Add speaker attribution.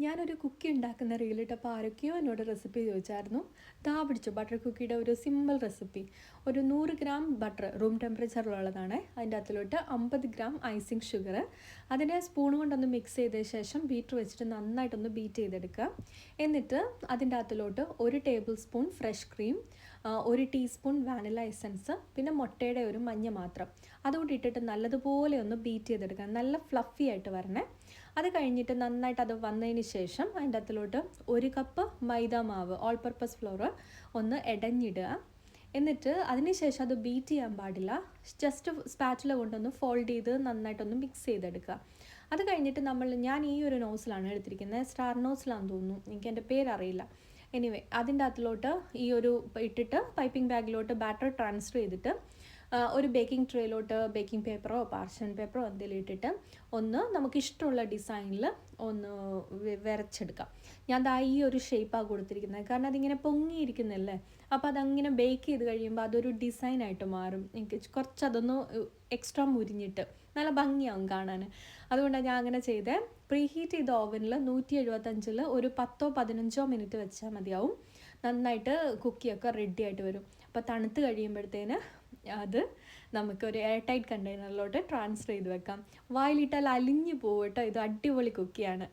Speaker 1: ഞാനൊരു കുക്കി ഉണ്ടാക്കുന്ന റീലിട്ടപ്പോൾ ആരൊക്കെയോ എന്നോട് റെസിപ്പി ചോദിച്ചായിരുന്നു. ദാ പിടിച്ചു ബട്ടർ കുക്കിയുടെ ഒരു സിമ്പിൾ റെസിപ്പി. ഒരു 100 ഗ്രാം ബട്ടർ റൂം ടെമ്പറേച്ചറിലുള്ളതാണ്. അതിൻ്റെ അകത്തിലോട്ട് 50 ഗ്രാം ഐസിങ് ഷുഗർ. അതിനെ സ്പൂൺ കൊണ്ടൊന്ന് മിക്സ് ചെയ്ത ശേഷം ബീറ്റർ വെച്ചിട്ട് നന്നായിട്ടൊന്ന് ബീറ്റ് ചെയ്തെടുക്കുക. എന്നിട്ട് അതിൻ്റെ അകത്തിലോട്ട് 1 tablespoon fresh cream, 1 teaspoon vanilla essence, പിന്നെ മുട്ടയുടെ ഒരു മഞ്ഞ മാത്രം അതുകൊണ്ട് ഇട്ടിട്ട് നല്ലതുപോലെ ഒന്ന് ബീറ്റ് ചെയ്തെടുക്കുക. നല്ല ഫ്ലഫി ആയിട്ട് വരണേ. അത് കഴിഞ്ഞിട്ട് നന്നായിട്ട് അത് വന്നതിന് ശേഷം അതിൻ്റെ അകത്തിലോട്ട് 1 കപ്പ് മൈദ മാവ് ഓൾ പർപ്പസ് ഫ്ലോർ ഒന്ന് ഇടഞ്ഞിടുക. എന്നിട്ട് അതിന് ശേഷം അത് ബീറ്റ് ചെയ്യാൻ പാടില്ല. ജസ്റ്റ് സ്പാച്ചുല കൊണ്ടൊന്ന് ഫോൾഡ് ചെയ്ത് നന്നായിട്ടൊന്ന് മിക്സ് ചെയ്തെടുക്കുക. അത് കഴിഞ്ഞിട്ട് ഞാൻ ഈ ഒരു നോസിലാണ് എടുത്തിരിക്കുന്നത്. സ്റ്റാർ നോസിലാണെന്ന് തോന്നുന്നു, എനിക്ക് എൻ്റെ പേരറിയില്ല. എനിവേ അതിൻ്റെ അകത്തിലോട്ട് ഈ ഒരു ഇട്ടിട്ട് പൈപ്പിംഗ് ബാഗിലോട്ട് ബാറ്റർ ട്രാൻസ്ഫർ ചെയ്തിട്ട് ഒരു ബേക്കിംഗ് ട്രേയിലോട്ട് ബേക്കിംഗ് പേപ്പറോ പാർച്ചൻ പേപ്പറോ എന്തെങ്കിലും ഇട്ടിട്ട് ഒന്ന് നമുക്കിഷ്ടമുള്ള ഡിസൈനിൽ ഒന്ന് വരച്ചെടുക്കാം. ഞാൻ ദാ ഈ ഒരു ഷേപ്പാണ് കൊടുത്തിരിക്കുന്നത്, കാരണം അതിങ്ങനെ പൊങ്ങിയിരിക്കുന്നല്ലേ. അപ്പോൾ അതങ്ങനെ ബേക്ക് ചെയ്ത് കഴിയുമ്പോൾ അതൊരു ഡിസൈനായിട്ട് മാറും. എനിക്ക് കുറച്ചതൊന്ന് എക്സ്ട്രാ മുരിഞ്ഞിട്ട് നല്ല ഭംഗിയാവും കാണാൻ. അതുകൊണ്ടാണ് ഞാൻ അങ്ങനെ ചെയ്തത്. പ്രീ ഹീറ്റ് ചെയ്ത ഓവനിൽ 175 ഒരു 10-15 മിനിറ്റ് വെച്ചാൽ മതിയാവും. നന്നായിട്ട് കുക്കിയൊക്കെ റെഡി ആയിട്ട് വരും. അപ്പോൾ തണുത്ത് കഴിയുമ്പോഴത്തേന് അത് നമുക്കൊരു എയർ ടൈറ്റ് കണ്ടെയ്നറിലോട്ട് ട്രാൻസ്ഫർ ചെയ്ത് വെക്കാം. വായിലിട്ടാൽ അലിഞ്ഞു പോകും കേട്ടോ. ഇത് അടിപൊളി കുക്കിയാണ്.